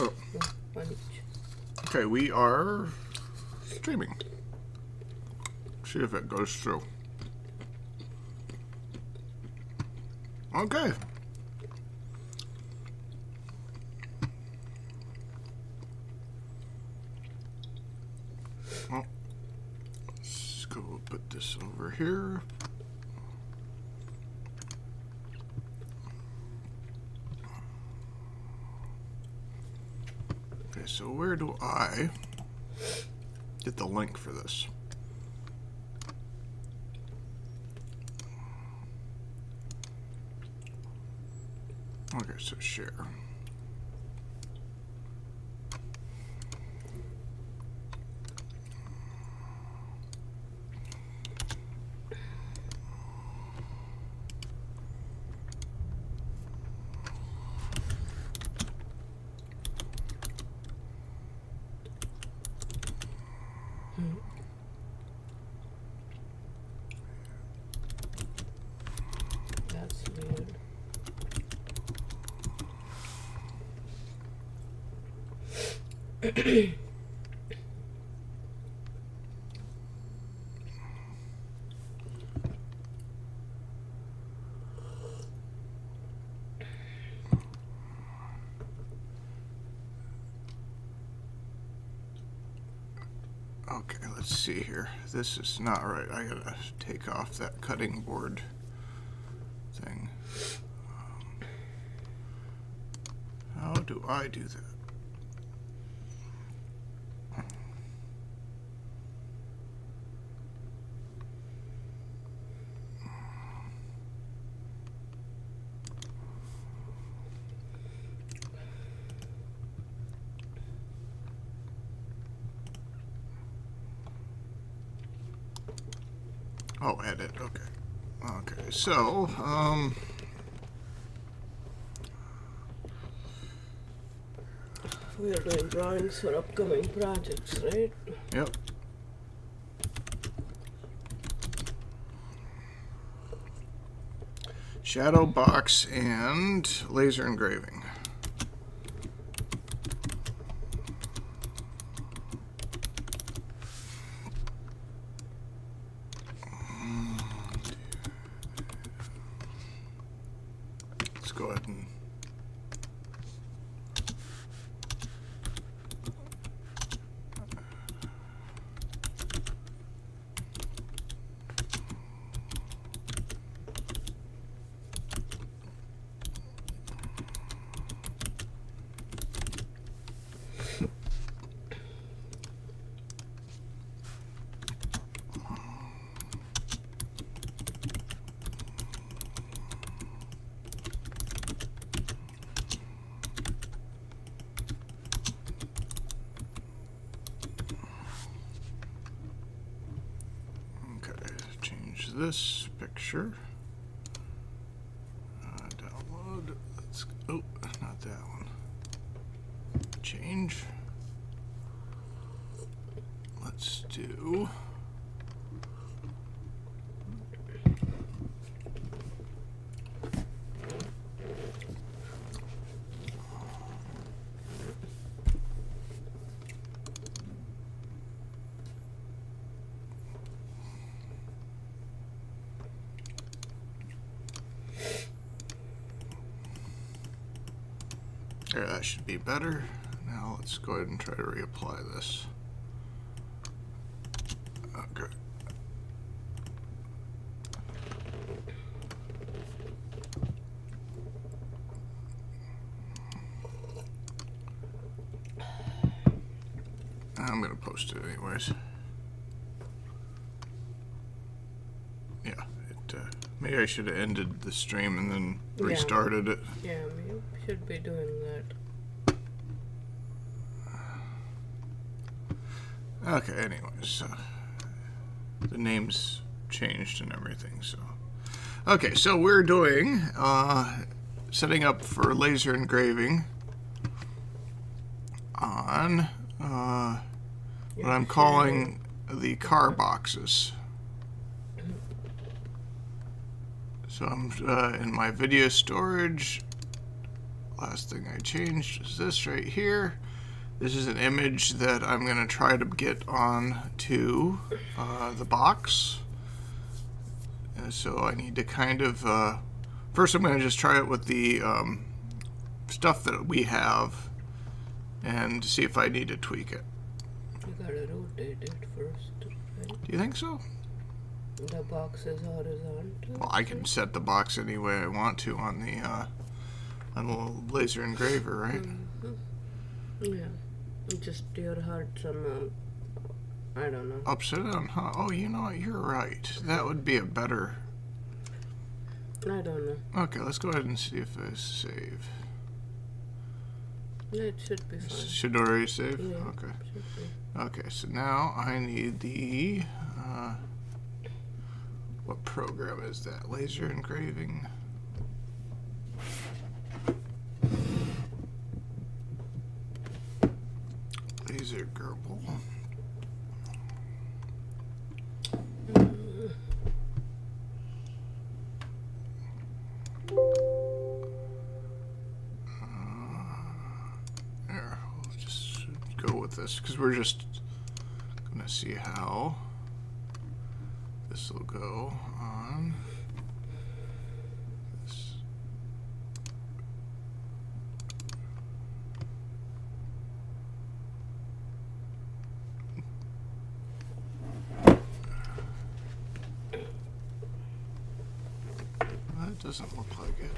Oh. One each. Okay, we are streaming. See if it goes through. Okay. Well, let's go put this over here. Okay, so where do I get the link for this? Okay, so share. That's weird. Okay, let's see here. This is not right. I gotta take off that cutting board thing. How do I do that? Oh, edit. Okay. Okay. So, We are doing drawings for upcoming projects, right? Yep. Shadow box and laser engraving. Let's go ahead and change this picture. Download. Let's. Oh, not that one. Change. Let's do. There, that should be better. Now let's go ahead and try to reapply this. Okay. I'm gonna post it anyways. Yeah, maybe I should have ended the stream and then restarted it. Yeah, we should be doing that. Okay, anyways, the name's changed and everything, so. Okay, so we're doing, setting up for laser engraving on what I'm calling the car boxes. So I'm in my video storage, last thing I changed is this right here. This is an image that I'm going to try to get on to the box. And so I need to kind of, first I'm going to just try it with the stuff that we have and see if I need to tweak it. You gotta rotate it first, right? Do you think so? The box is horizontal. Well, I can set the box any way I want to on the laser engraver, right? Yeah. Just your heart's on I don't know. Upside down, huh? Oh, you know what? You're right. That would be a better... I don't know. Okay, let's go ahead and see if I save. Yeah, it should be fine. Should already save? Yeah, Okay. should be. Okay, so now I need the... what program is that? Laser engraving? Laser Gerbil. There, we'll just go with this because we're just gonna see how this will go on this. That doesn't look like it.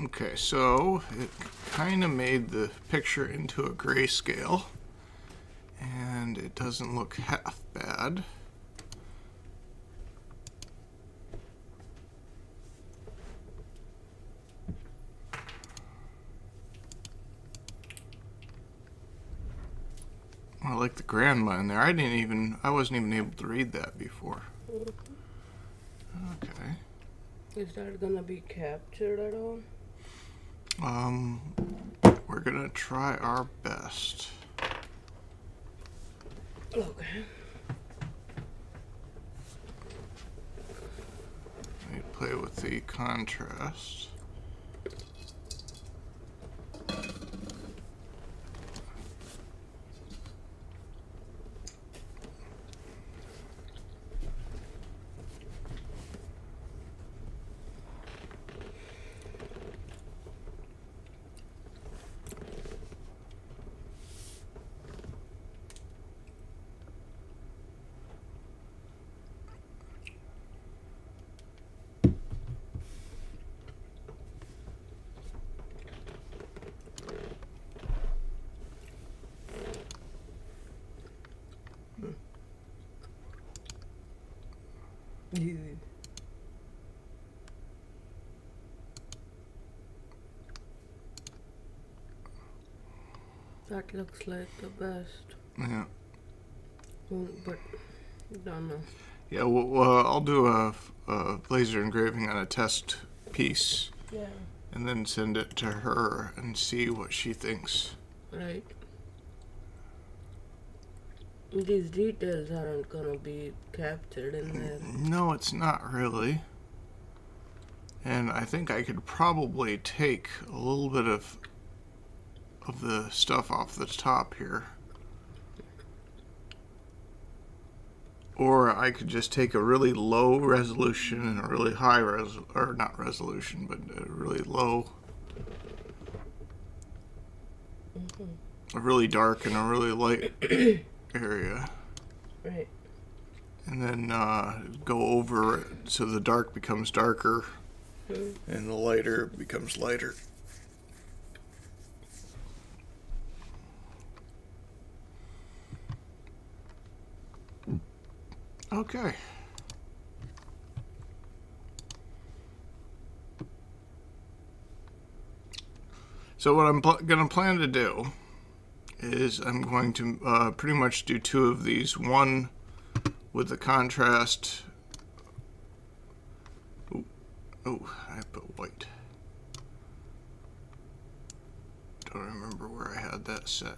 Okay, so it kind of made the picture into a grayscale, and it doesn't look half bad. I like the grandma in there. I wasn't even able to read that before. Okay. Is that gonna be captured at all? We're gonna try our best. Okay. Let me play with the contrast. That looks like the best. Yeah. But don't know. Yeah, well, I'll do a laser engraving on a test piece. Yeah. And then send it to her and see what she thinks. Right. These details aren't gonna be captured in there. No, it's not really. And I think I could probably take a little bit of the stuff off the top here. Or I could just take a really low resolution and a really high or not resolution, but a really low, a really dark and a really light area. Right. And then go over it so the dark becomes darker and the lighter becomes lighter. Okay. So what I'm going to plan to do is I'm going to pretty much do two of these. One with the contrast Oh, I put white. Don't remember where I had that set.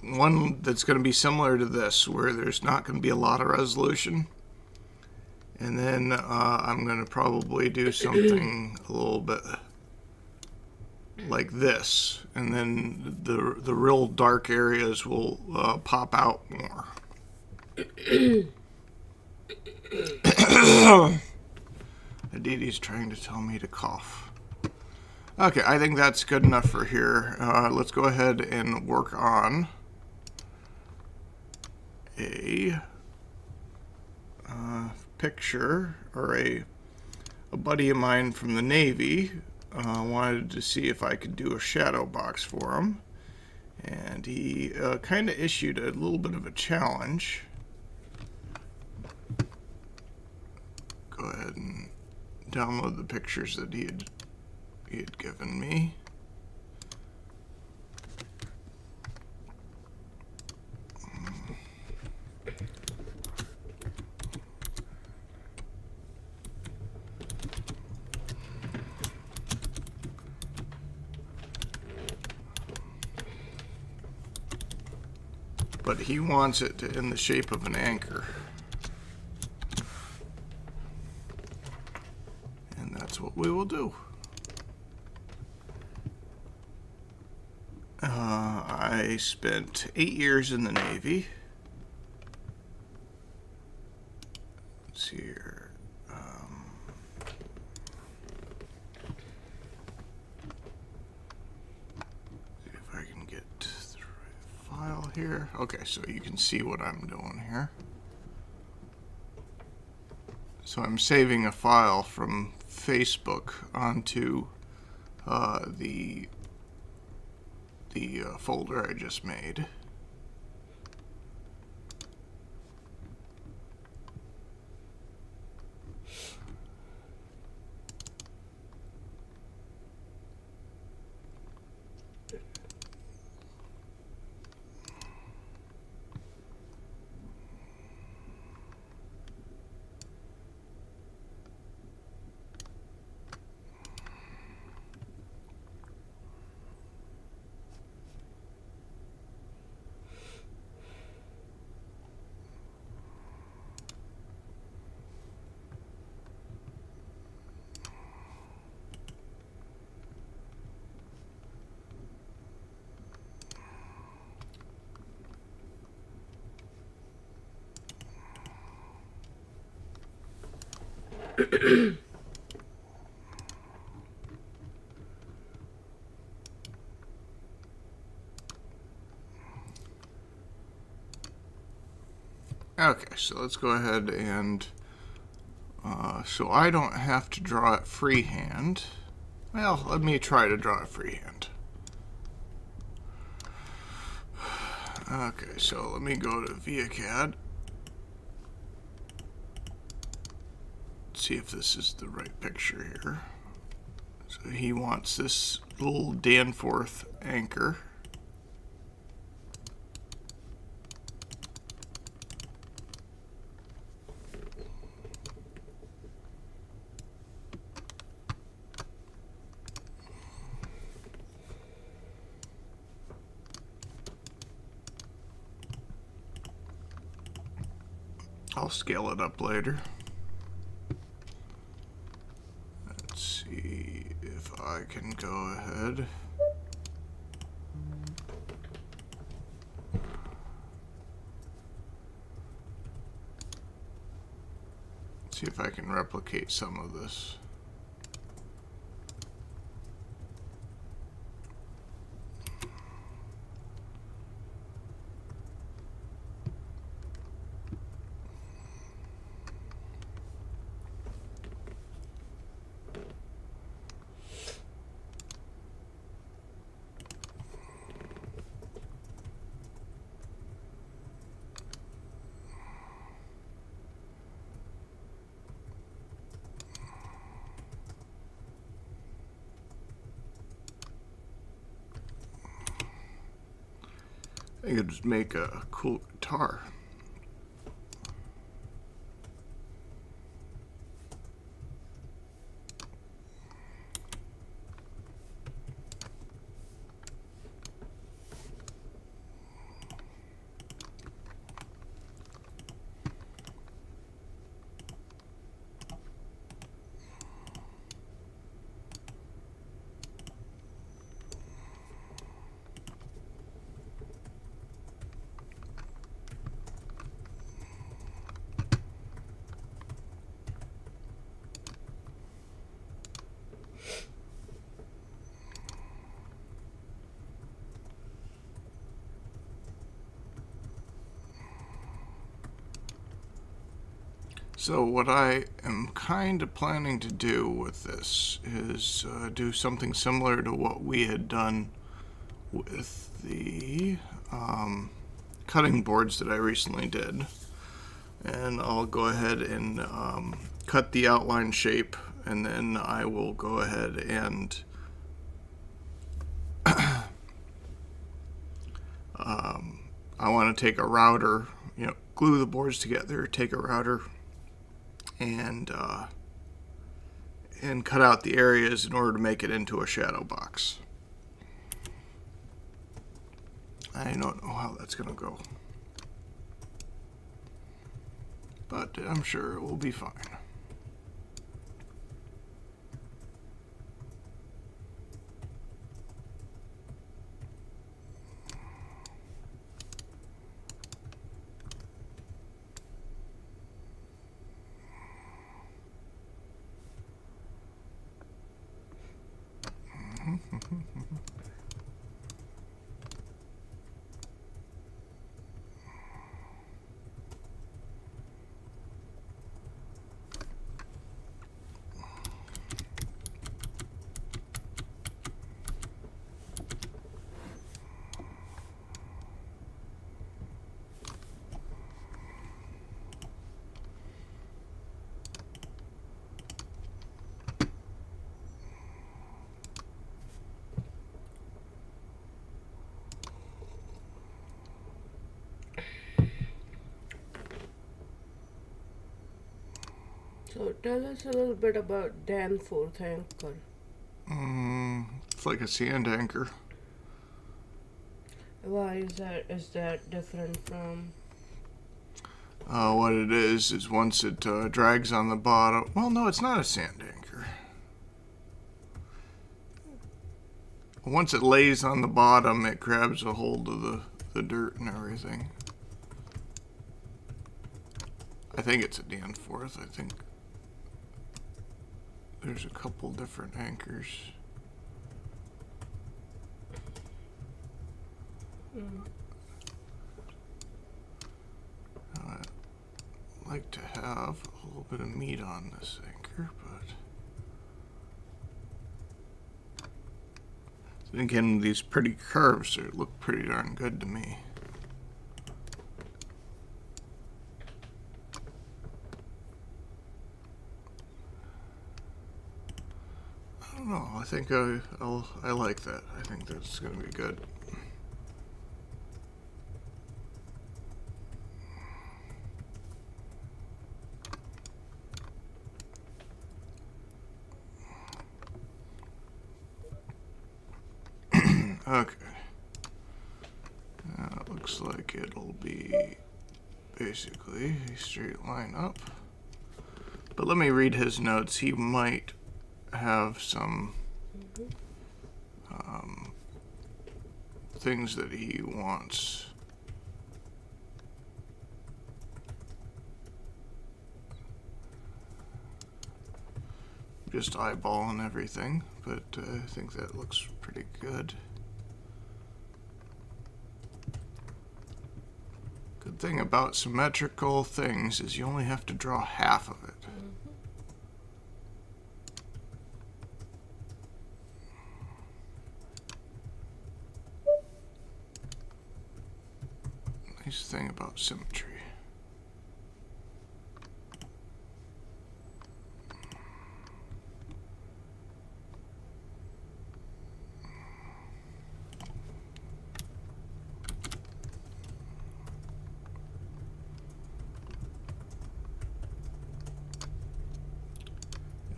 One that's going to be similar to this, where there's not going to be a lot of resolution. And then I'm going to probably do something a little bit like this. And then the real dark areas will pop out more. Aditi's trying to tell me to cough. Okay, I think that's good enough for here. Let's go ahead and work on a picture, or a buddy of mine from the Navy wanted to see if I could do a shadow box for him, and he kind of issued a little bit of a challenge. Go ahead and download the pictures that he had given me. But he wants it in the shape of an anchor. And that's what we will do. I spent 8 years in the Navy. Let's see here. See if I can get the right file here. Okay, so you can see what I'm doing here. So I'm saving a file from Facebook onto the folder I just made. Okay, so let's go ahead and so I don't have to draw it freehand. Well, let me try to draw it freehand. Okay, so let me go to ViaCAD. See if this is the right picture here. So he wants this little Danforth anchor. I'll scale it up later. Let's see if I can go ahead. See if I can replicate some of this. I could just make a cool guitar. So what I am kind of planning to do with this is do something similar to what we had done with the cutting boards that I recently did. And I'll go ahead and cut the outline shape, and then I will go ahead and I want to take a router, glue the boards together, take a router, and cut out the areas in order to make it into a shadow box. I don't know how that's going to go, but I'm sure it will be fine. So tell us a little bit about Danforth anchor. It's like a sand anchor. Why is that different from? What it is once it drags on the bottom. Well, no, it's not a sand anchor. Once it lays on the bottom, it grabs a hold of the dirt and everything. I think it's a Danforth. I think there's a couple different anchors. I'd like to have a little bit of meat on this anchor, but then again, these pretty curves look pretty darn good to me. I don't know. I think I like that. I think that's going to be good. Okay. It looks like it'll be basically a straight line up. But let me read his notes. He might have some things that he wants. Just eyeballing everything, but I think that looks pretty good. Good thing about symmetrical things is you only have to draw half of it. Nice thing about symmetry.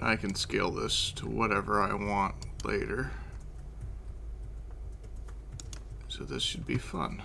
I can scale this to whatever I want later. So this should be fun.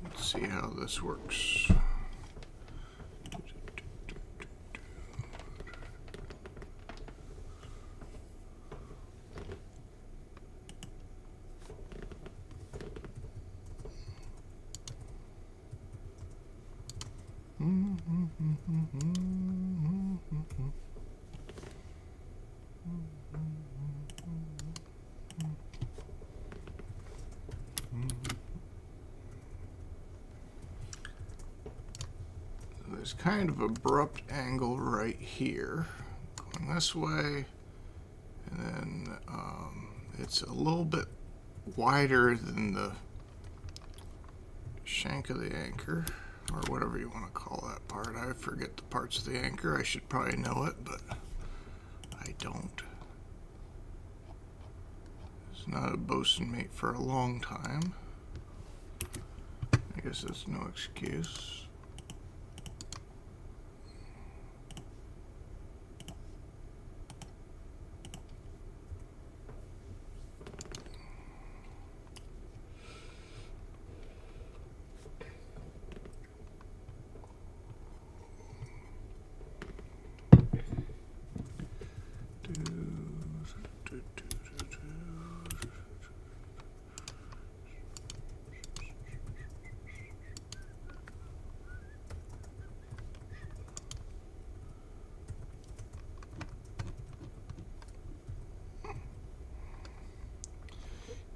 Let's see how this works. There's kind of abrupt angle right here, going this way, and then it's a little bit wider than the shank of the anchor, or whatever you want to call that part. I forget the parts of the anchor. I should probably know it, but I don't. It's not a bosun mate for a long time. I guess that's no excuse.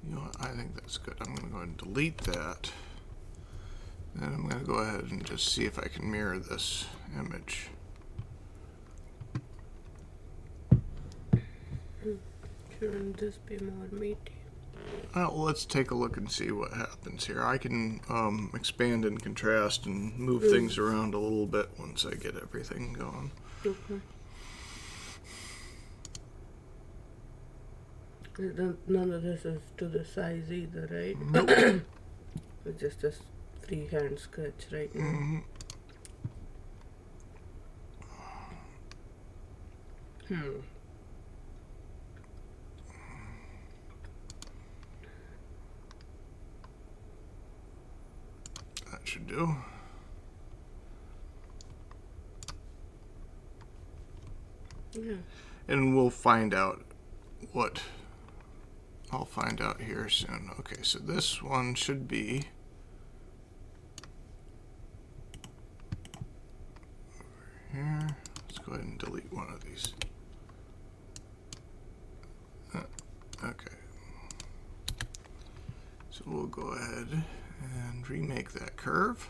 You know what? I think that's good. I'm going to go ahead and delete that. Then I'm going to go ahead and just see if I can mirror this image. Shouldn't this be more meaty? Well, let's take a look and see what happens here. I can expand and contrast and move things around a little bit once I get everything going. Okay. None of this is to the size either, right? Nope. It's just a freehand sketch right now. That should do. Yeah. And we'll find out what I'll find out here soon. Okay, so this one should be over here. Let's go ahead and delete one of these. Okay. So we'll go ahead and remake that curve.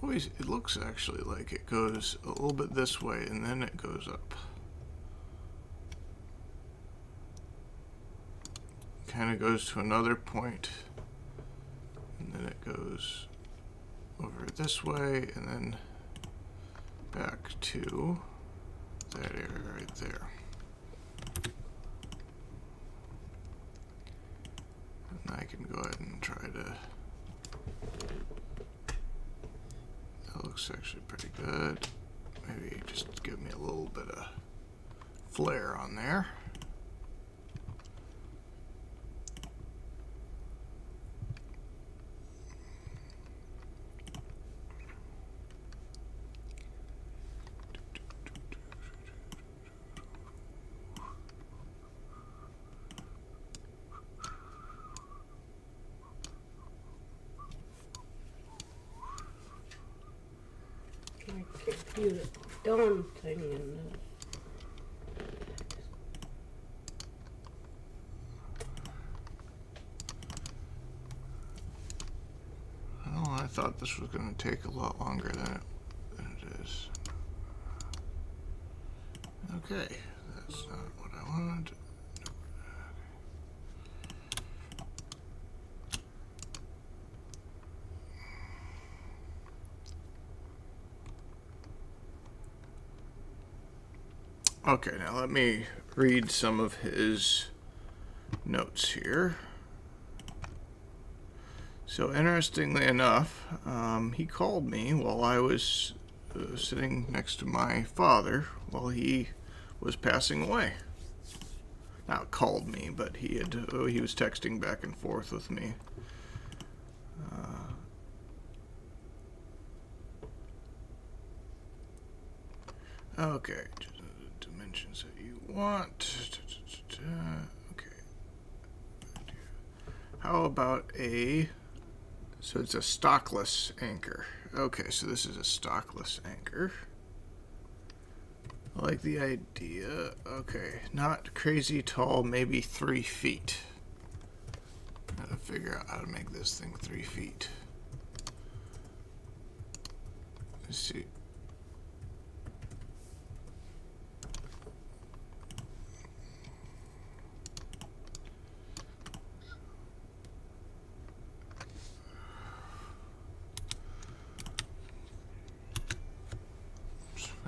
Always, it looks actually like it goes a little bit this way and then it goes up. Kind of goes to another point and then it goes over this way and then back to that area right there. And I can go ahead and try to. That looks actually pretty good. Maybe just give me a little bit of flair on there. see the dawn thing in this. Oh, I thought this was going to take a lot longer than it is. Okay, that's not what I wanted. Okay, now let me read some of his notes here. So interestingly enough, he called me while I was sitting next to my father while he was passing away. Not called me, but he was texting back and forth with me. Okay, dimensions that you want. Okay. How about so it's a stockless anchor. Okay, so this is a stockless anchor. I like the idea. Okay, not crazy tall, maybe 3 feet. Gotta figure out how to make this thing 3 feet. Let's see.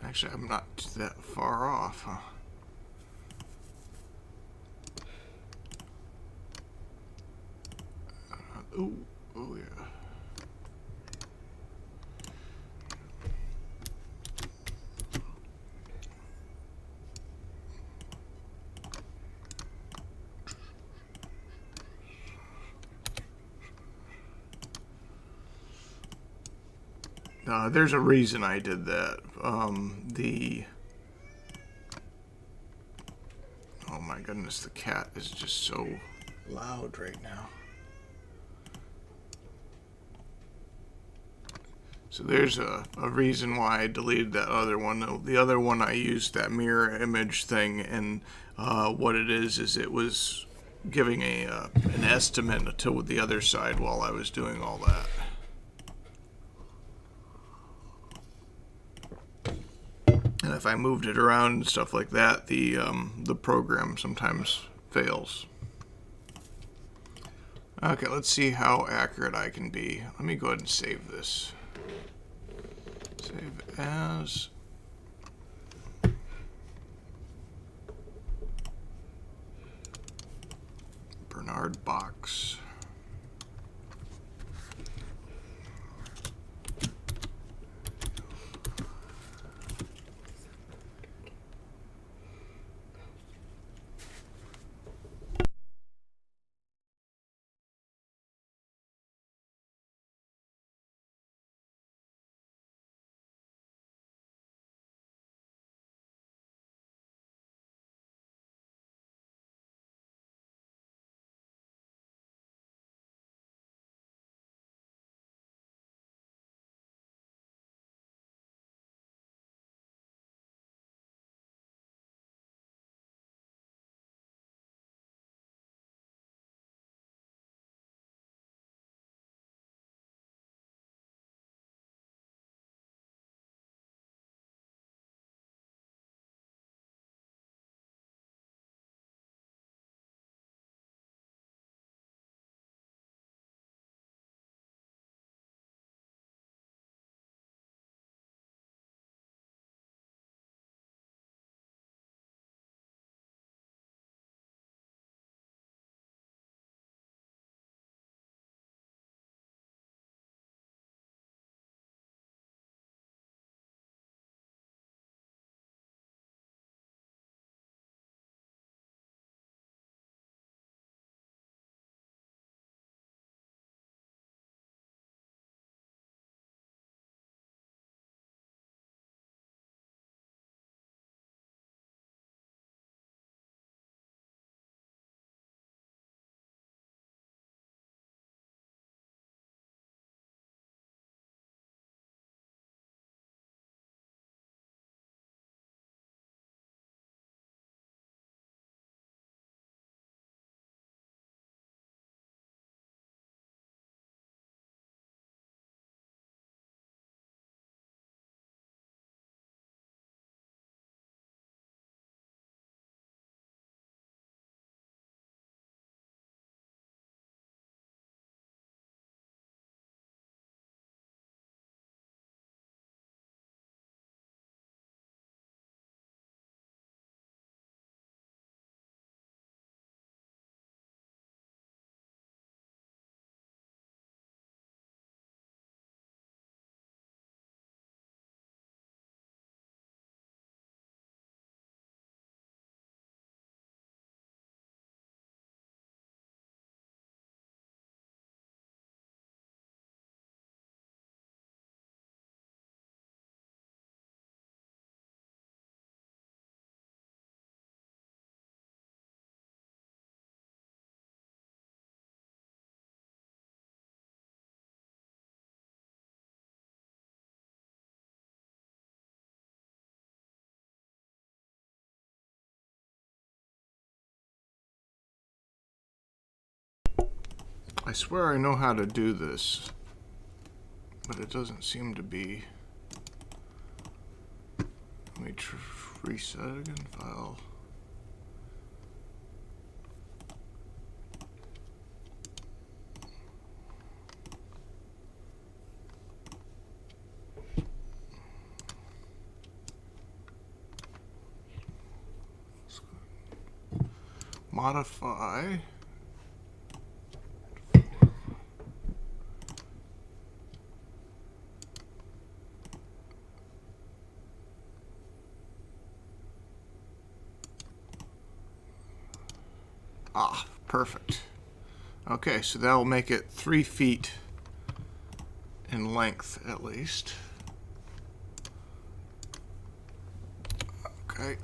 Actually, I'm not that far off, huh? Oh yeah. There's a reason I did that. Oh my goodness, the cat is just so loud right now. So there's a reason why I deleted that other one. The other one I used that mirror image thing, and what it is it was giving an estimate to the other side while I was doing all that. And if I moved it around and stuff like that, the program sometimes fails. Okay, let's see how accurate I can be. Let me go ahead and save this. Save as. Bernard Box. I swear I know how to do this, but it doesn't seem to be. Let me reset again, file. Modify. Ah, perfect. Okay, so that will make it 3 feet in length at least. Okay.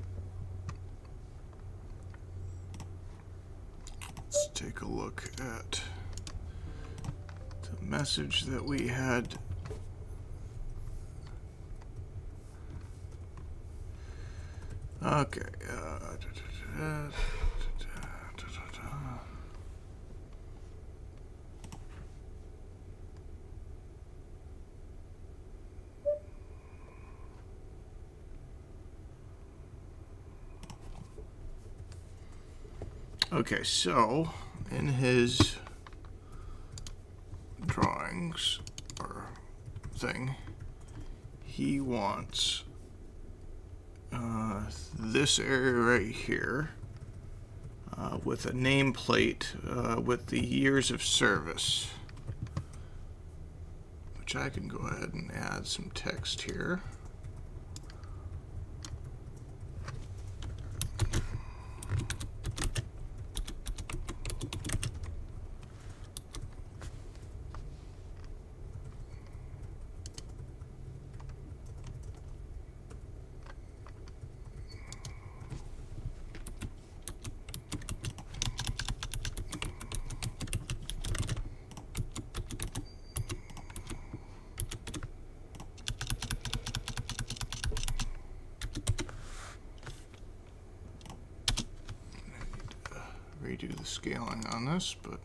Let's take a look at the message that we had. Okay. Okay, so in his drawings or thing, he wants this area right here with a nameplate with the years of service, which I can go ahead and add some text here. Redo the scaling on this, but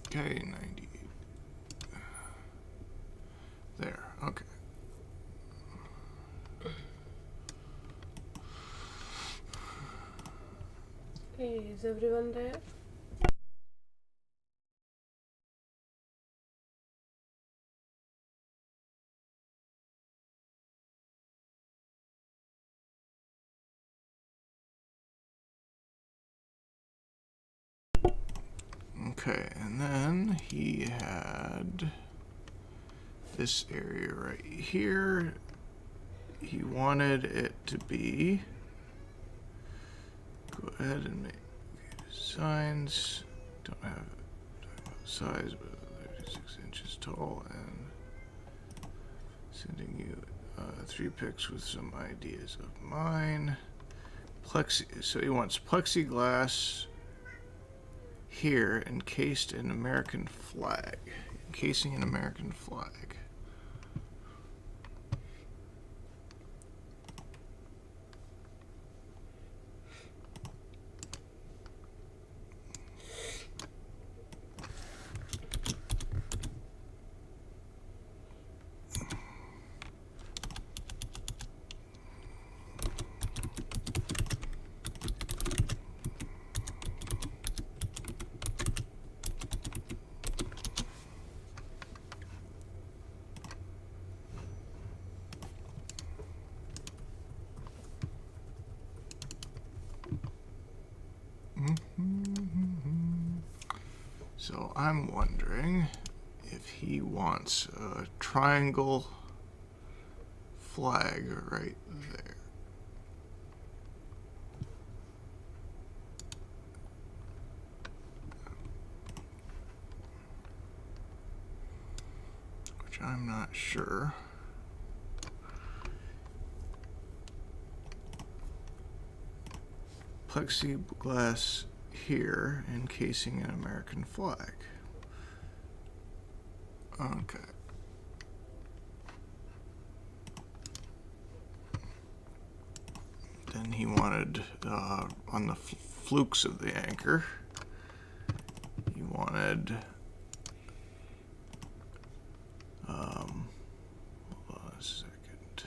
okay, 98. There, okay. Hey, is everyone there? Okay, and then he had this area right here. He wanted it to be, go ahead and make signs, don't have size, but 36 inches tall, and sending you 3 pics with some ideas of mine. So he wants plexiglass here encased in American flag. Encasing an American flag. So I'm wondering if he wants a triangle flag right there. Which I'm not sure. plexiglass here encasing an American flag. Okay. Then he wanted, on the flukes of the anchor, he wanted, hold on a second,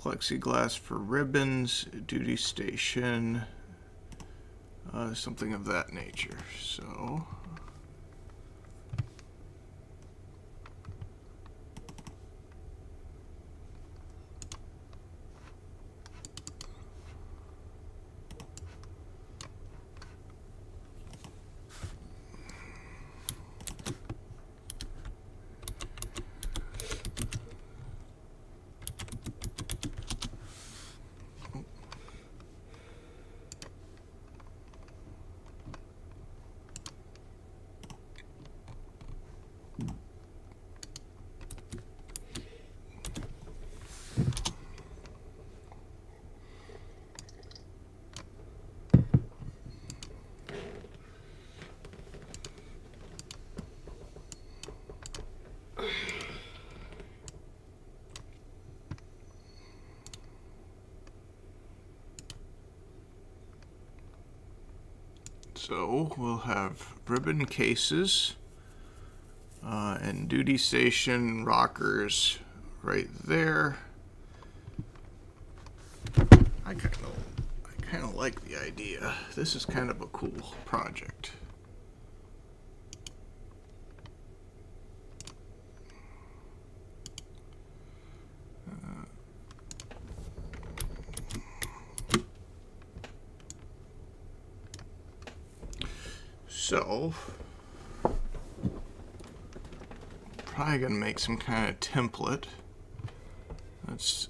plexiglass for ribbons, duty station, something of that nature. So we'll have ribbon cases and duty station rockers right there. I kind of like the idea. This is kind of a cool project. So, probably gonna make some kind of template. That's,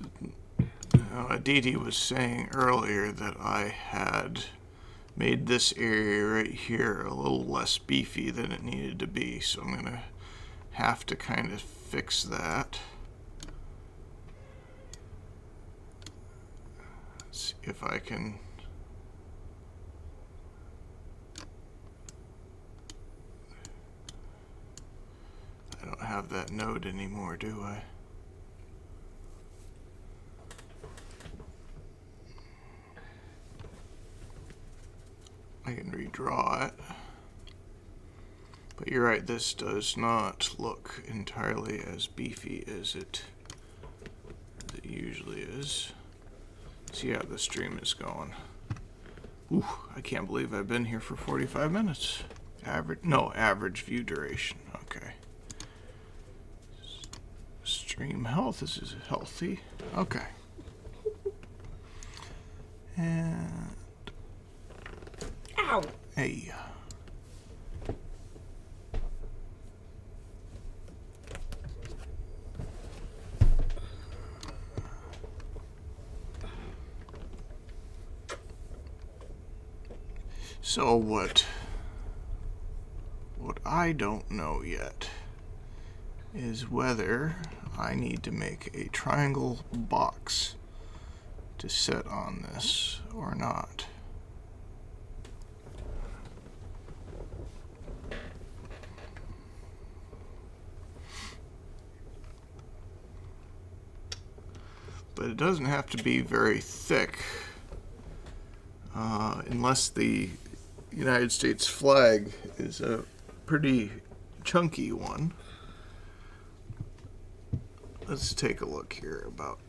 Aditi was saying earlier that I had made this area right here a little less beefy than it needed to be, so I'm gonna have to kind of fix that. Let's see if I can. I don't have that node anymore, do I? I can redraw it. But you're right, this does not look entirely as beefy as it usually is. See how the stream is going. Ooh, I can't believe I've been here for 45 minutes. Average view duration. Okay. Stream health, this is healthy. Okay. And Ow! hey. So what I don't know yet is whether I need to make a triangle box to set on this or not. But it doesn't have to be very thick, unless the United States flag is a pretty chunky one. Let's take a look here. About,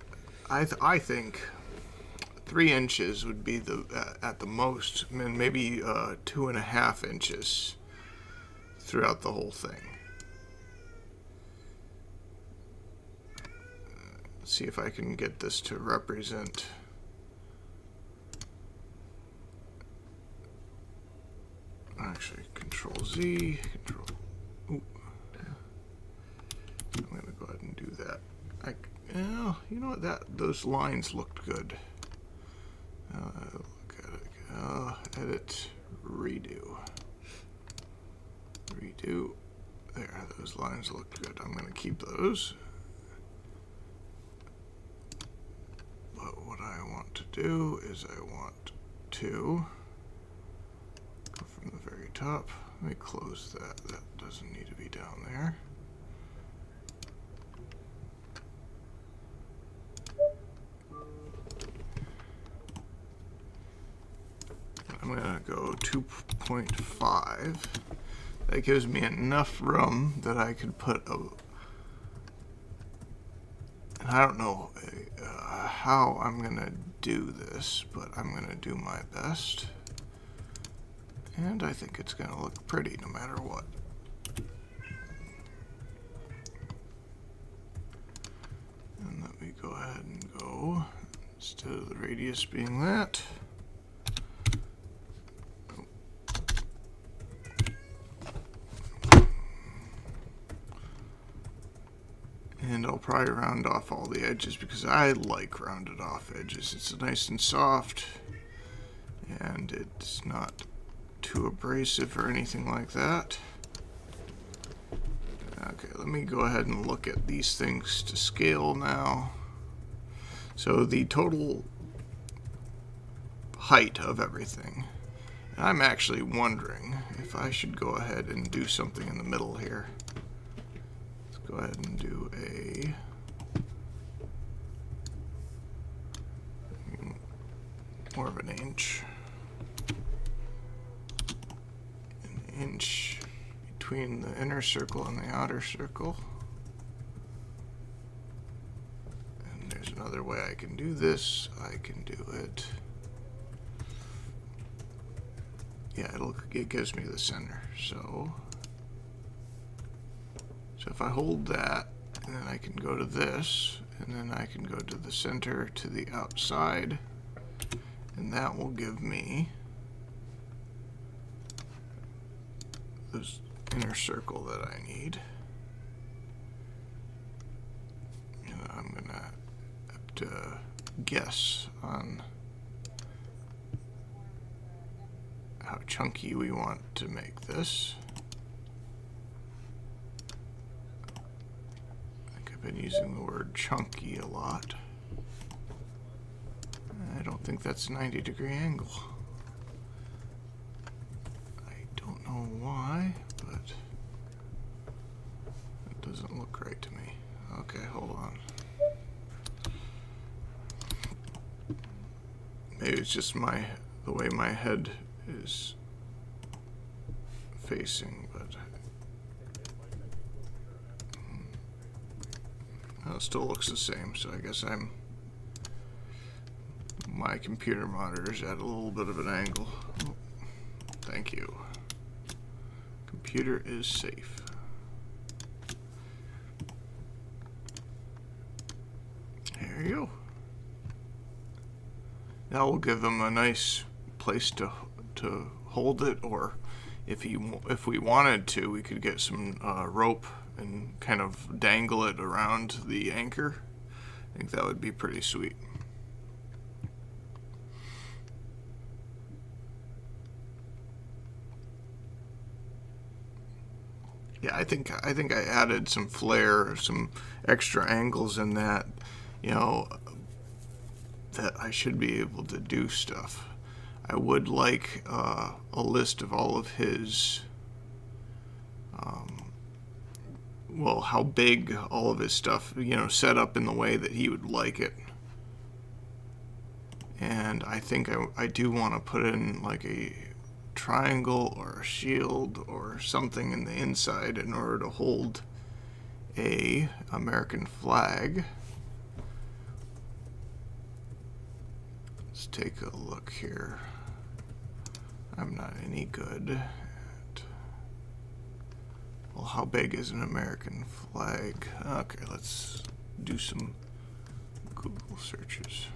I think 3 inches would be the at the most, and maybe 2.5 inches throughout the whole thing. See if I can get this to represent. Actually, Control Z, Control. Ooh. I'm gonna go ahead and do that. You know what? Those lines looked good. Look at it. Edit, redo. There, those lines looked good. I'm gonna keep those. But what I want to do is I want to go from the very top. Let me close that. That doesn't need to be down there. I'm going to go 2.5. That gives me enough room that I could put a... And I don't know how I'm going to do this, but I'm going to do my best. And I think it's going to look pretty no matter what. And let me go ahead and go, instead of the radius being that. And I'll probably round off all the edges because I like rounded off edges. It's nice and soft and it's not too abrasive or anything like that. Okay, let me go ahead and look at these things to scale now. So the total height of everything. And I'm actually wondering if I should go ahead and do something in the middle here. Go ahead and do a more of an inch between the inner circle and the outer circle. And there's another way I can do this. I can do it. Yeah, it gives me the center. So if I hold that, and then I can go to this, and then I can go to the center to the outside, and that will give me this inner circle that I need. And I'm gonna have to guess on how chunky we want to make this. Been using the word chunky a lot. I don't think that's a 90-degree angle. I don't know why, but it doesn't look right to me. Okay, hold on. Maybe it's just the way my head is facing, but it still looks the same, so I guess my computer monitor is at a little bit of an angle. Oh, thank you. Computer is safe. There you go. That will give them a nice place to hold it, or if we wanted to, we could get some rope and kind of dangle it around the anchor. I think that would be pretty sweet. Yeah, I think I added some flair, some extra angles in that, you know, that I should be able to do stuff. I would like a list of all of his well, how big all of his stuff, you know, set up in the way that he would like it. And I think I do want to put in like a triangle or a shield or something in the inside in order to hold a American flag. Let's take a look here. I'm not any good. Well, how big is an American flag? Okay, let's do some Google searches.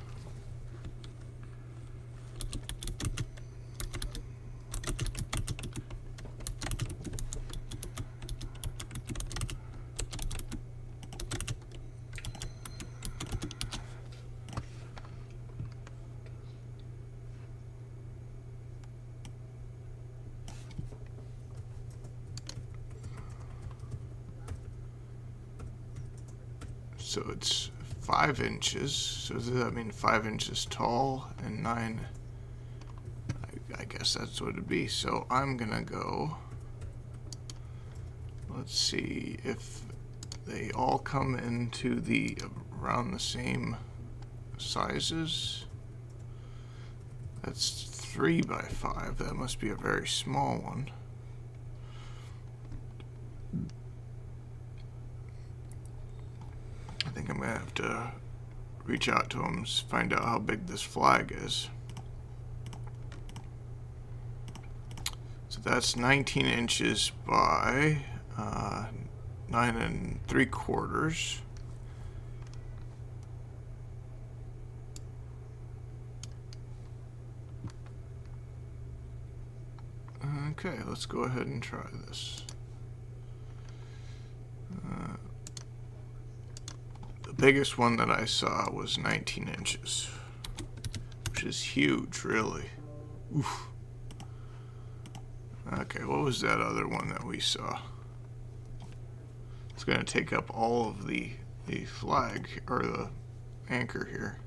So it's 5 inches. So does that mean 5 inches tall and 9? I guess that's what it'd be. So I'm gonna go. Let's see if they all come into the around the same sizes. That's 3 by 5. That must be a very small one. I think I'm gonna have to reach out to them, find out how big this flag is. So that's 19 inches by 9 3/4. Okay, let's go ahead and try this. The biggest one that I saw was 19 inches, which is huge, really. Oof. Okay, what was that other one that we saw? It's going to take up all of the flag, or the anchor here.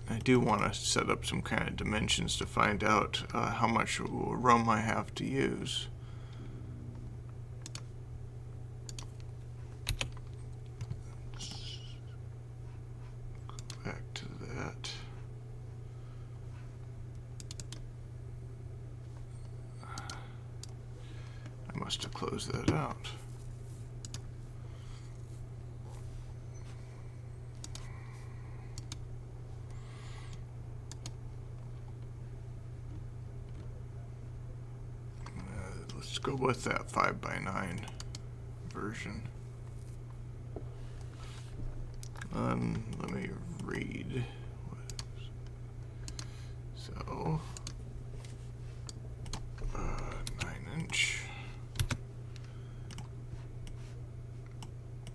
I do want to set up some kind of dimensions to find out how much room I have to use. Go back to that. I must have closed that out. Let's go with that 5 by 9 version. Let me read. So, 9-inch.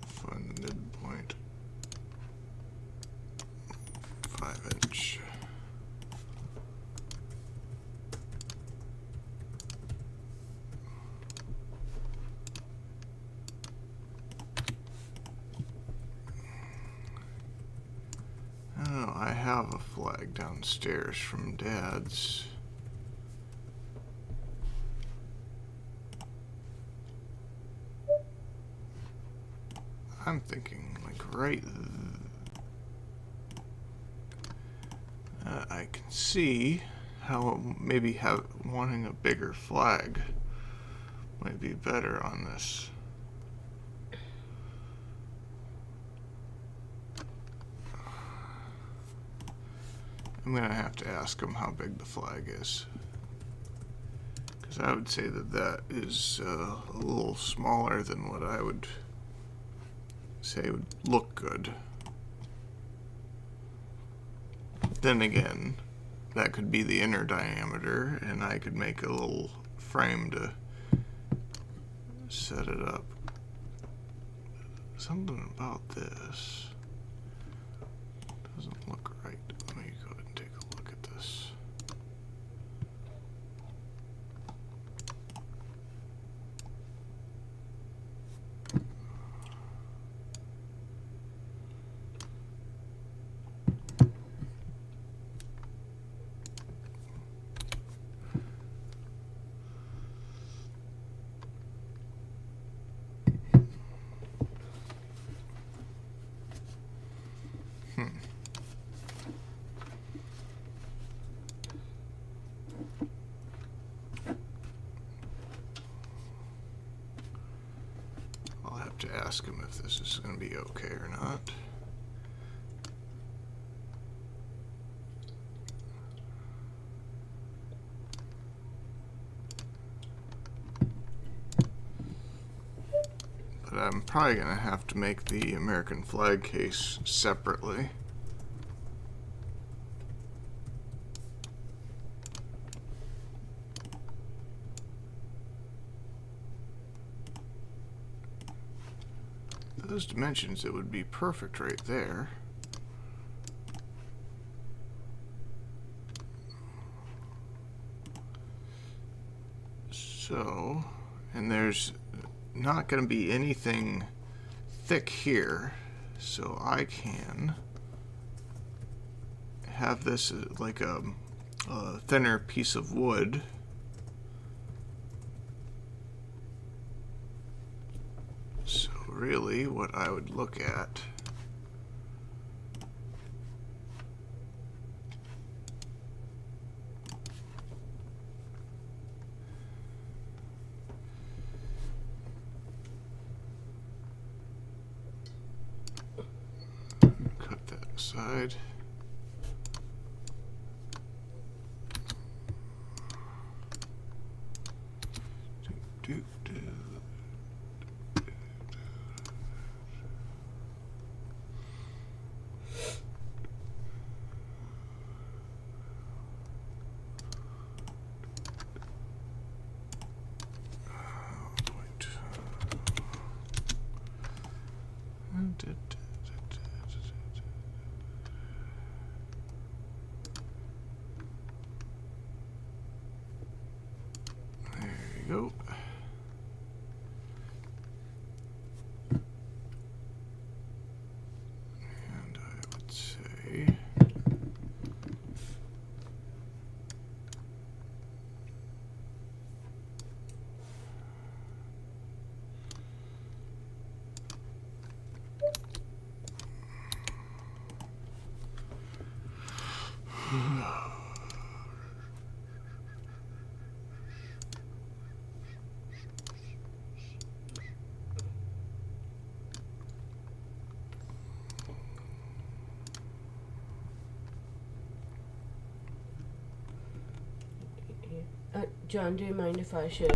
Find the midpoint. 5-inch. Oh, I have a flag downstairs from Dad's. I'm thinking like right. I can see how maybe wanting a bigger flag might be better on this. I'm gonna have to ask him how big the flag is, because I would say that that is a little smaller than what I would say would look good. Then again, that could be the inner diameter, and I could make a little frame to set it up. Something about this doesn't look right. Let me go ahead and take a look at this. I'll have to ask him if this is going to be okay or not. But I'm probably going to have to make the American flag case separately. Those dimensions, it would be perfect right there. So, and there's not going to be anything thick here, so I can have this like a thinner piece of wood. So really what I would look at cut that aside. Do, do, do. There you go. And I would say John, do you mind if I share?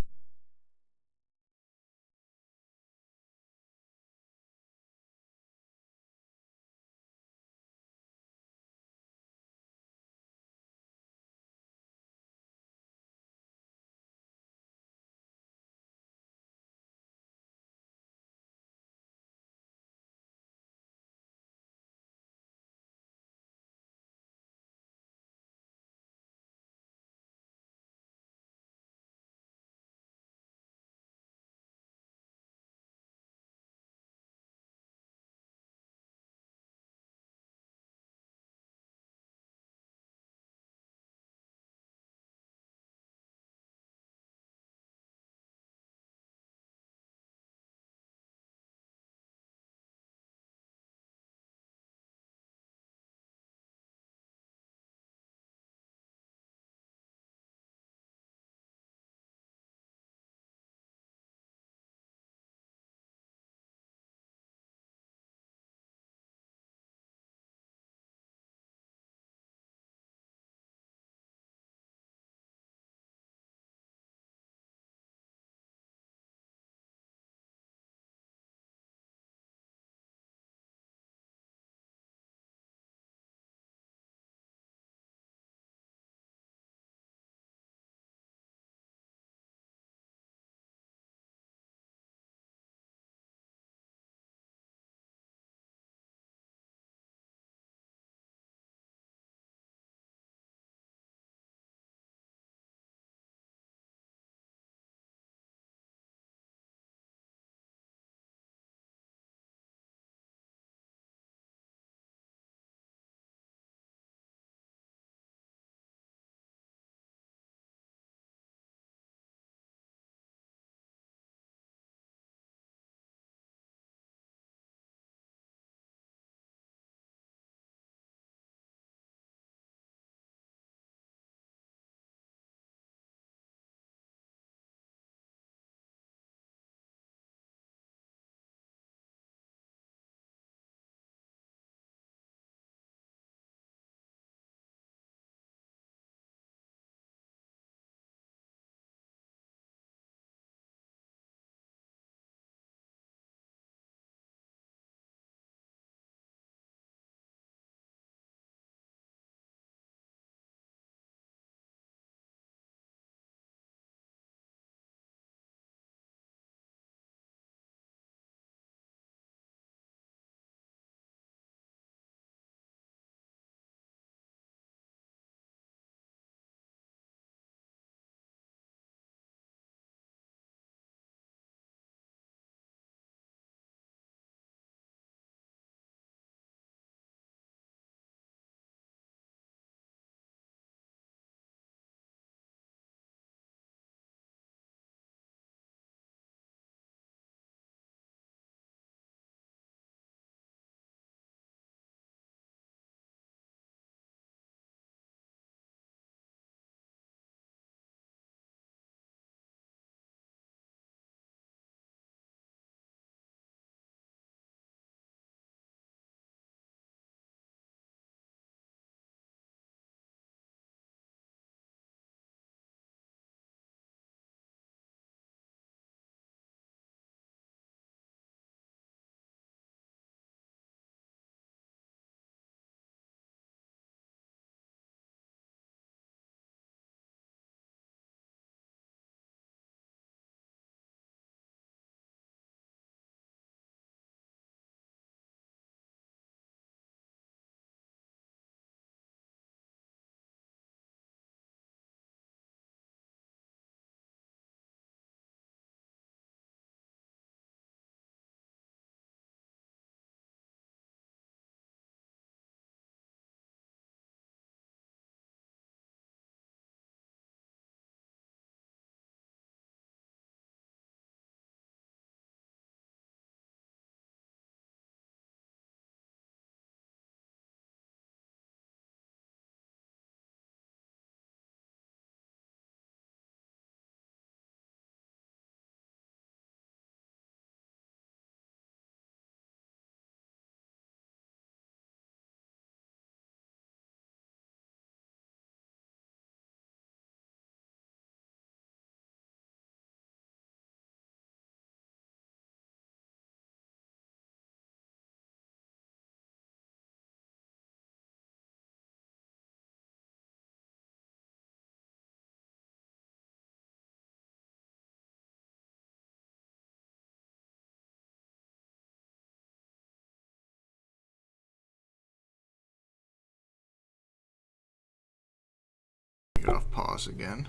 off pause again.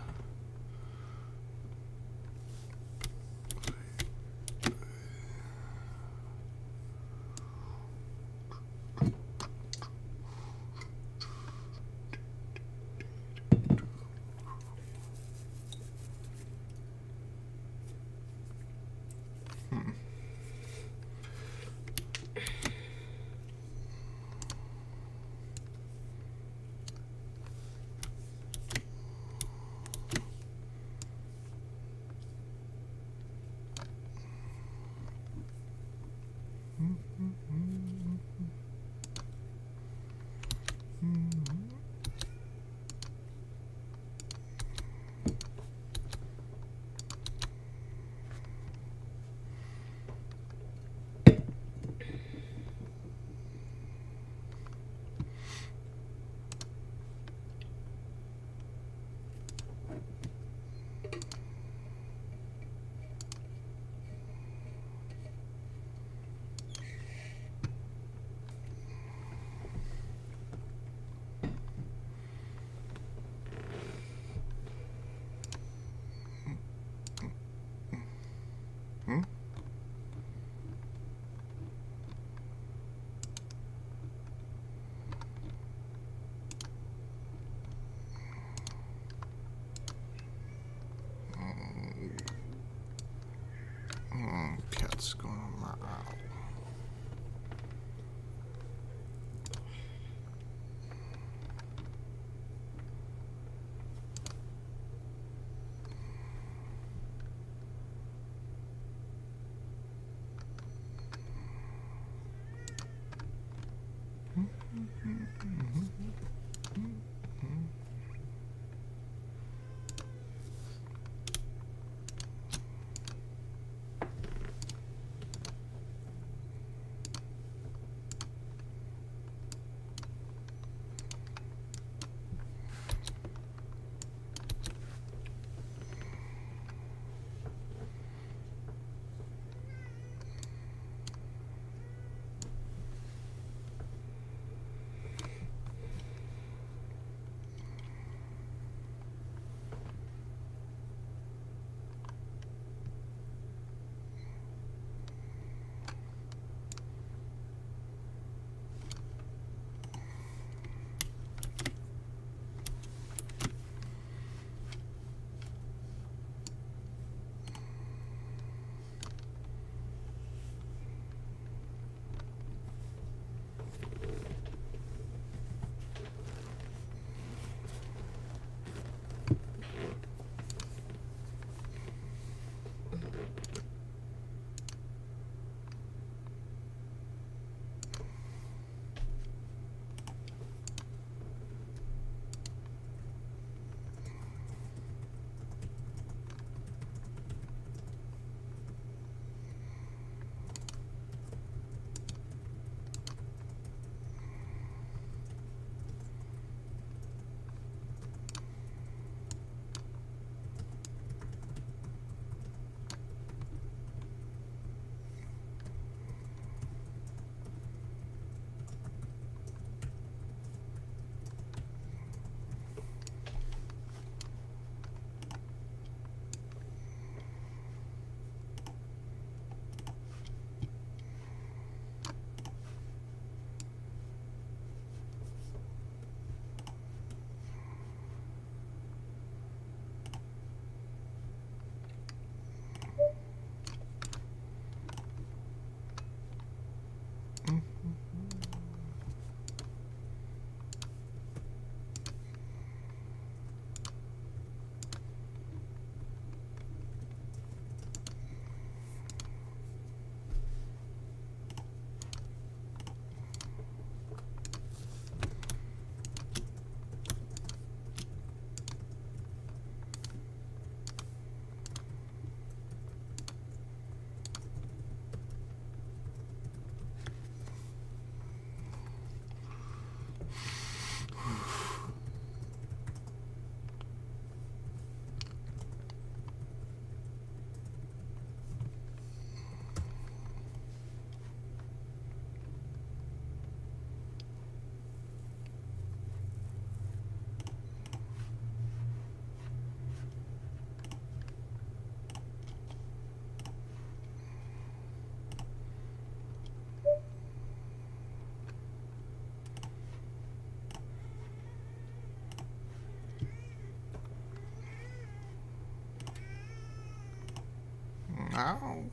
Ow.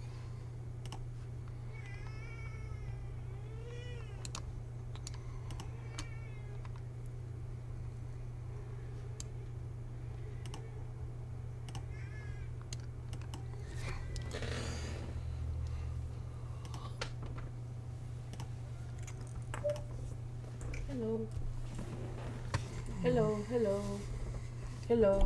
Hello. Hello, hello, hello.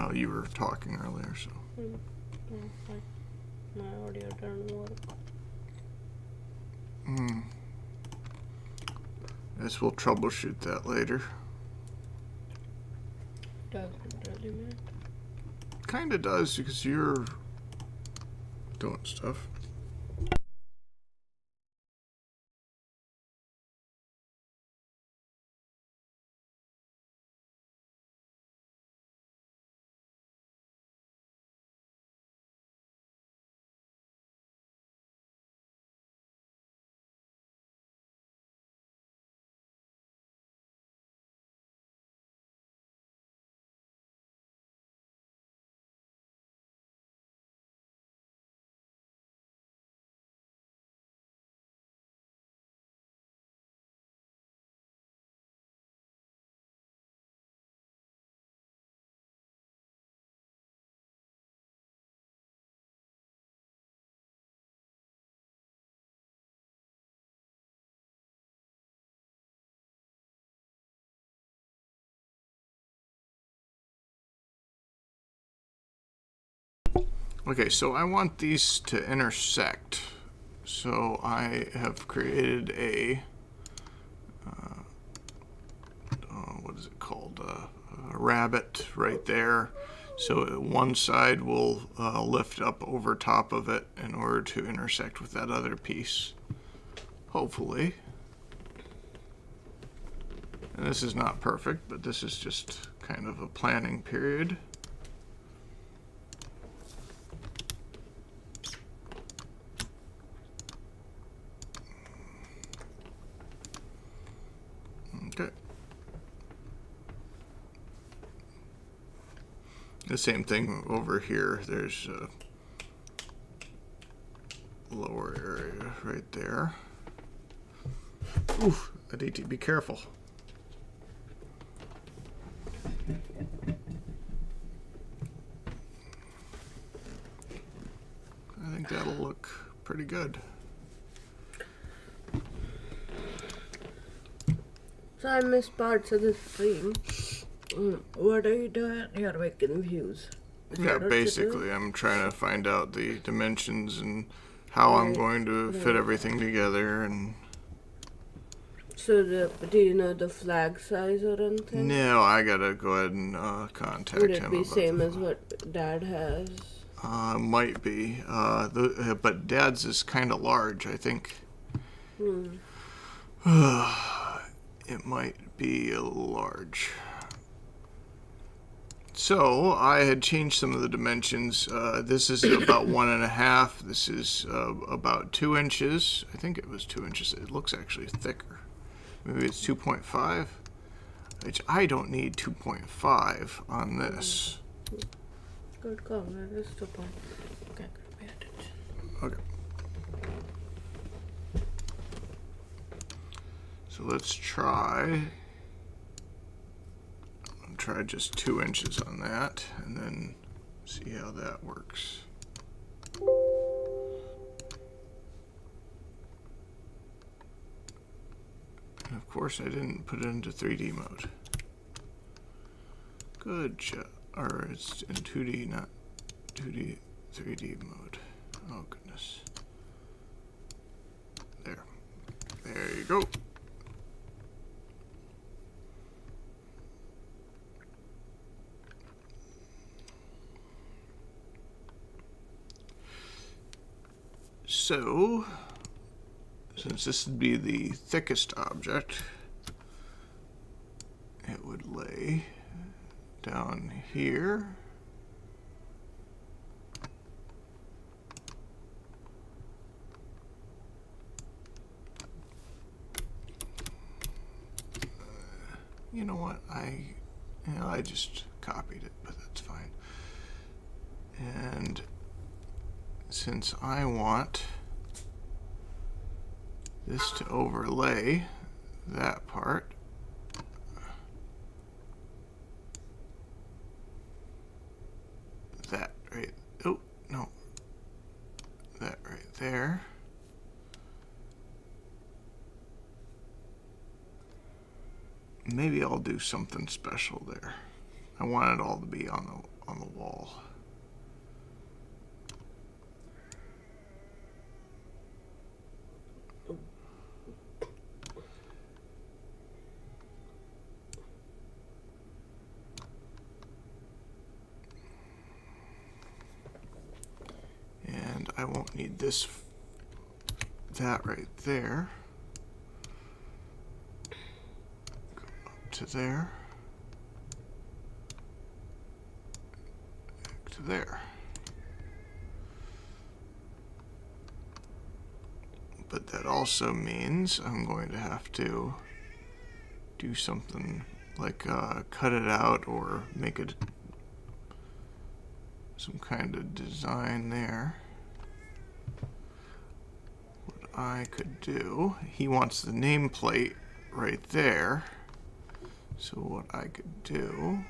Well, you were talking earlier, so. My audio doesn't work. Guess we'll troubleshoot that later. Doesn't really matter. Kinda does, because you're doing stuff. Okay, so I want these to intersect. So I have created a, what is it called? A rabbit right there. So one side will lift up over top of it in order to intersect with that other piece. Hopefully. And this is not perfect, but this is just kind of a planning period. Okay. The same thing over here. There's a lower area right there. Oof, I need to be careful. I think that'll look pretty good. So I missed parts of the stream. What are you doing? You're making views. Yeah, basically, I'm trying to find out the dimensions and how I'm going to fit everything together. And so, do you know the flag size or anything? no, I gotta go ahead and contact Would him. it be about same as what Dad has? Might be. But Dad's is kind of large, I think. It might be a little large. So I had changed some of the dimensions. This is about 1.5. This is about 2 inches. I think it was 2 inches. It looks actually thicker. Maybe it's 2.5, which I don't need 2.5 on this. Good call. That is the point. Okay, pay attention. Okay. So let's try. I'll try just 2 inches on that, and then see how that works. And of course, I didn't put it into 3D mode. Good job. Or it's in 2D, not 2D, 3D mode. Oh, goodness. There. There you go. So, since this would be the thickest object, it would lay down here. You know what? I just copied it, but that's fine. And since I want this to overlay that part, that right, oh, no, that right there. Maybe I'll do something special there. I want it all to be on on the wall. And I won't need that right there. Go up to there. Back to there. But that also means I'm going to have to do something like cut it out or make it some kind of design there. What I could do, he wants the nameplate right there. So what I could do,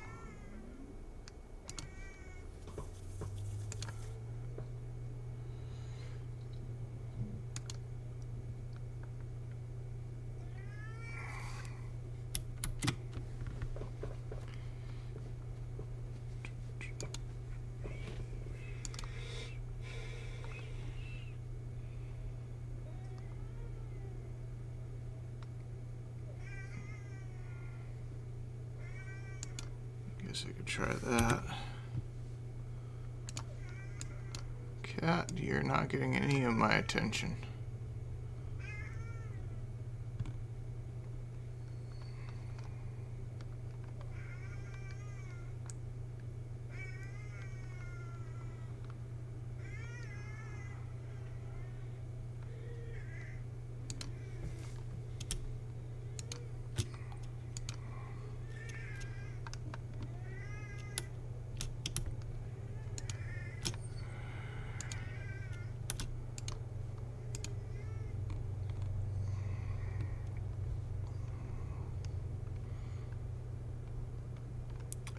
guess I could try that. Cat, you're not getting any of my attention.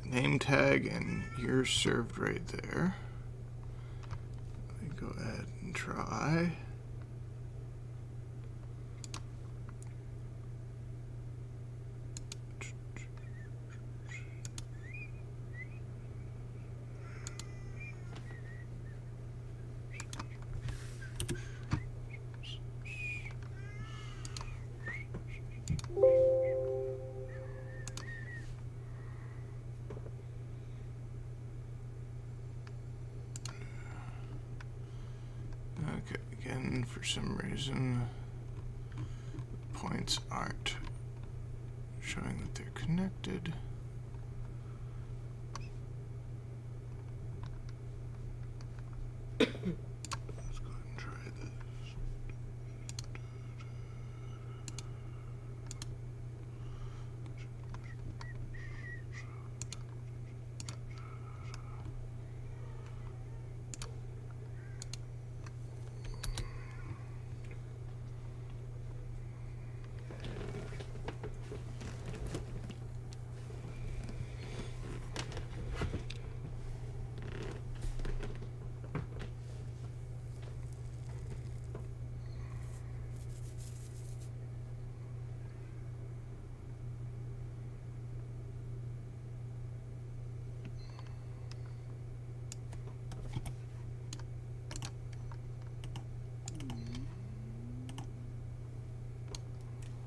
Name tag, and you're served right there. Let me go ahead and try. Okay, again, for some reason, points aren't showing that they're connected. Let's go ahead and try this.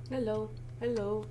Hello, hello.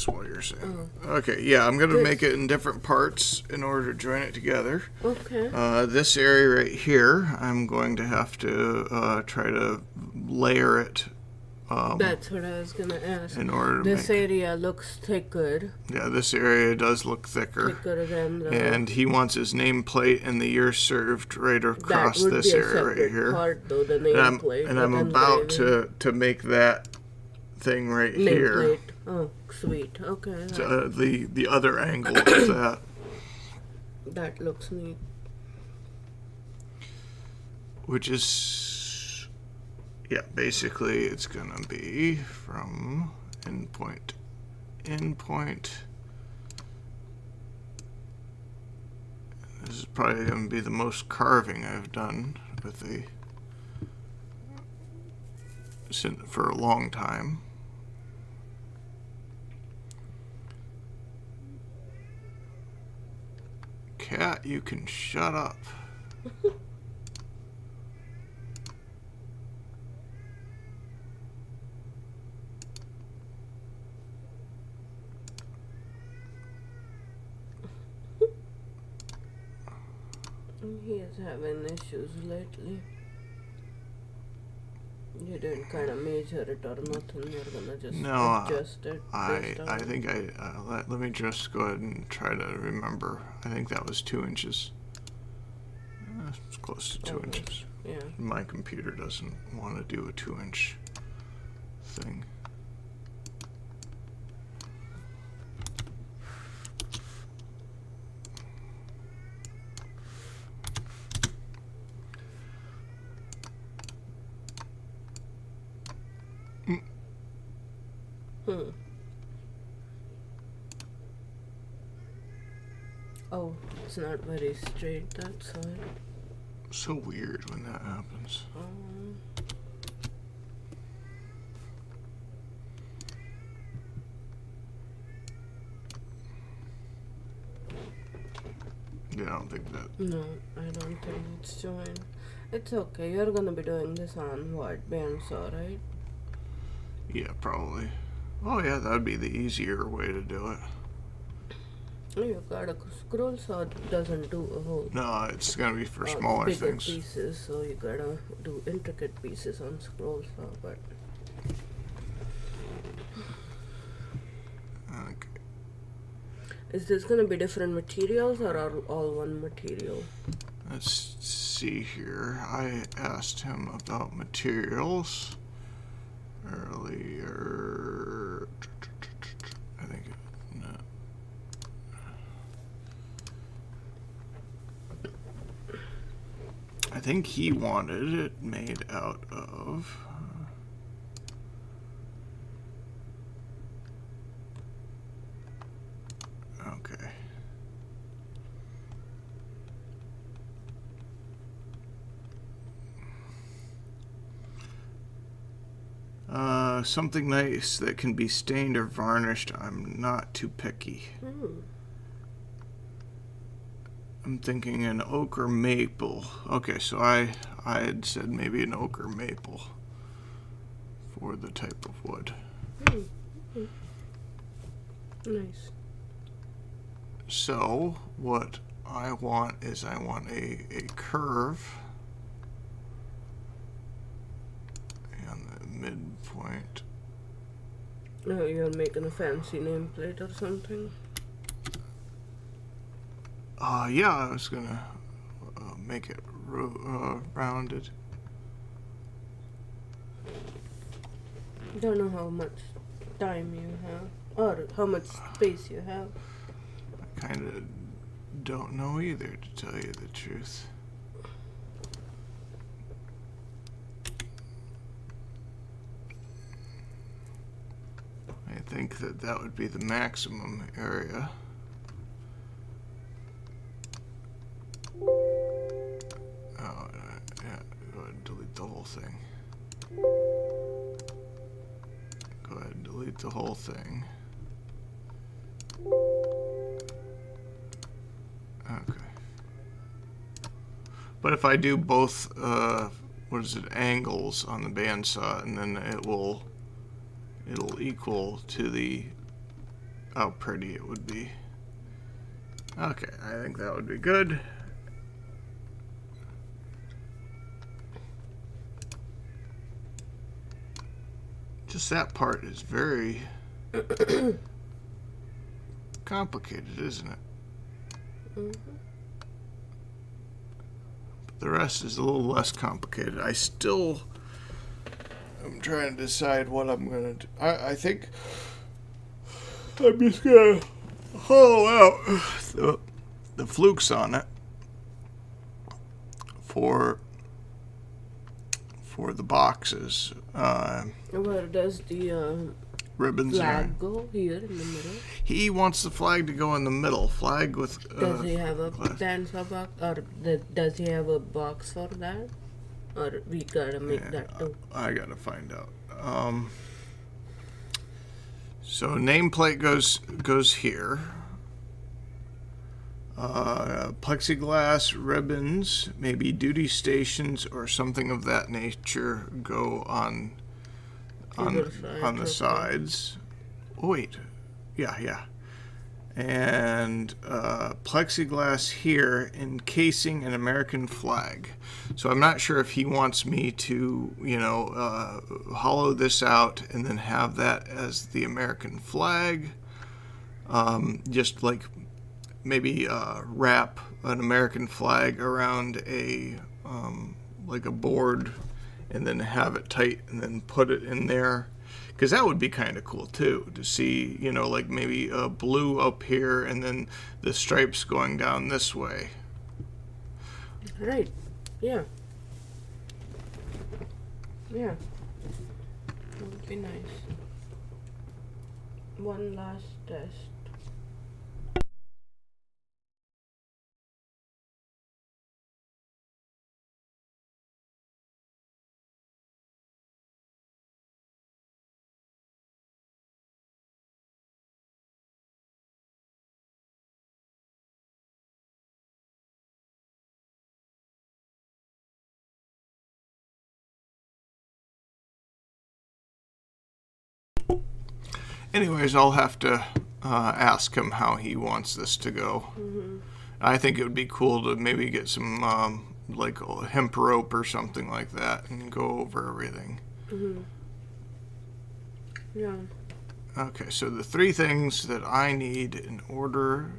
else while you're saying. Okay, yeah, I'm gonna make it in different parts in order to join it together. Okay. This area right here, I'm going to have to try to layer it. That's what I was gonna ask. In order to This make, area looks thicker. yeah, this area does look thicker. Thicker than the. And he wants his nameplate and the year served right across that would this be a area right separate here. part, though, the And nameplate. I'm about to make that thing right here. Nameplate. Oh, sweet. Okay. The other angle of that. That looks neat. Which is, yeah, basically it's gonna be from endpoint to endpoint. This is probably gonna be the most carving I've done with the for a long time. Cat, you can shut up. He is having issues lately. You didn't kind of measure it or nothing. You're gonna just adjust it. I think let me just go ahead and try to remember. I think that was 2 inches. It's close to 2 inches. Yeah. My computer doesn't want to do a 2-inch thing. Oh, it's not very straight, that side. So weird when that happens. Yeah, I don't think that. No, I don't think it's joined. It's okay. You're gonna be doing this on what? Bandsaw, right? Yeah, probably. Oh yeah, that'd be the easier way to do it. You got a scroll saw doesn't do a whole. No, it's gonna be for smaller bigger things. pieces, so you gotta do intricate pieces on scroll saw, but. Okay. Is this gonna be different materials or are all one material? Let's see here. I asked him about materials earlier. I think no. I think he wanted it made out of okay. Something nice that can be stained or varnished. I'm not too picky. I'm thinking an oak or maple. Okay, so I had said maybe an oak or maple for the type of wood. Nice. So what I want is I want a curve on the midpoint. No, you're making a fancy nameplate or something? Yeah, I was gonna make it rounded. Don't know how much time you have or how much space you have. I kind of don't know either, to tell you the truth. I think that would be the maximum area. Oh, yeah, go ahead and delete the whole thing. Go ahead and delete the whole thing. Okay. But if I do both, what is it, angles on the bandsaw, and then it'll equal to the how pretty it would be. Okay, I think that would be good. Just that part is very complicated, isn't it? Mm-hmm. But the rest is a little less complicated. I'm trying to decide what I'm gonna do. I think I'm just gonna hollow out the flukes on it for the boxes. Where does the Ribbons flag go? Here in the middle. He wants the flag to go in the middle. Flag with. Does he have a glass. dancer box, or does he have a box for that, or we gotta make that too? I gotta find out. So nameplate goes here. Plexiglass ribbons, maybe duty stations or something of that nature, go on the sides. Oh, wait, yeah. And plexiglass here encasing an American flag. So I'm not sure if he wants me to, hollow this out and then have that as the American flag. Just like maybe wrap an American flag around a board and then have it tight and then put it in there. Because that would be kind of cool too, to see, like maybe blue up here and then the stripes going down this way. Right. Yeah. Yeah. That would be nice. One last test. Anyways, I'll have to ask him how he wants this to go. Mm-hmm. I think it would be cool to maybe get some like hemp rope or something like that and go over everything. Mm-hmm. Yeah. Okay, so the three things that I need in order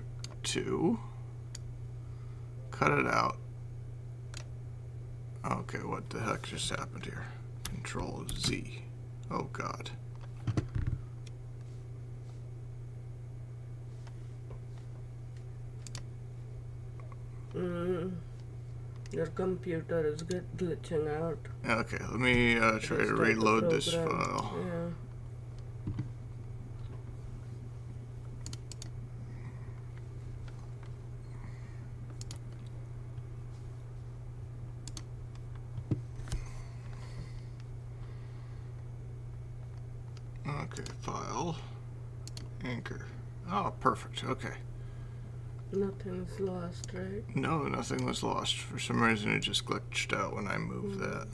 to cut it out. Okay, what the heck just happened here? Control Z. Oh God. Your computer is glitching out. Okay, let me try to reload this file. Yeah. Okay, file, anchor. Oh, perfect. Okay. Nothing's lost, right? No, nothing was lost. For some reason, it just glitched out when I moved that.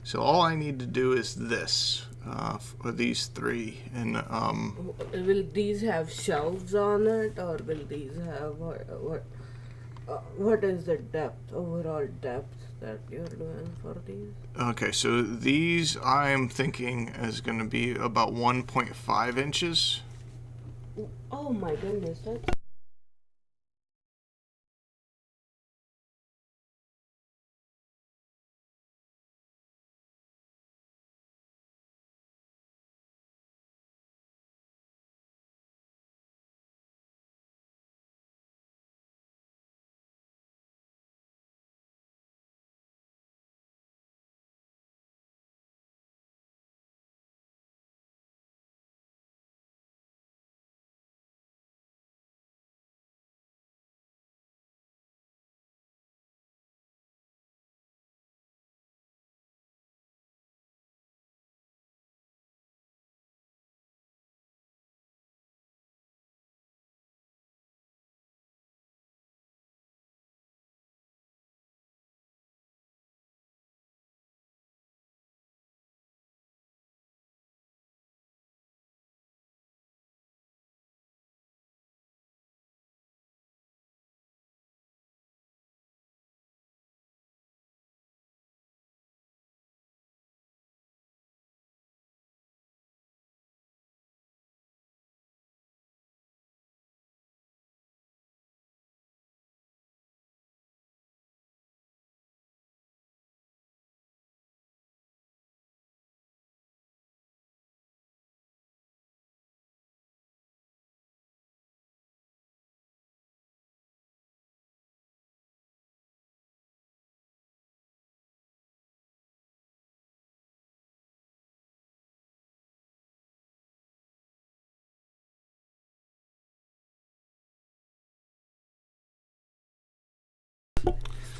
So all I need to do is this, for these three, and Will these have shelves on it, or will these have what is the overall depth that you're doing for these? okay. So these I'm thinking is going to be about 1.5 inches. Oh my goodness, that's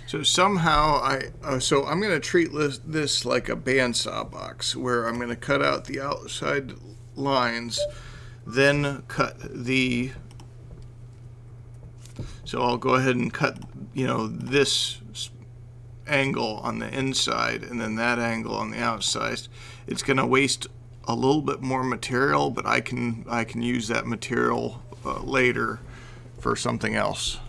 So somehow so I'm going to treat this like a bandsaw box, where I'm going to cut out the outside lines, then cut the. So I'll go ahead and cut, this angle on the inside and then that angle on the outside. It's going to waste a little bit more material, but I can use that material later for something else.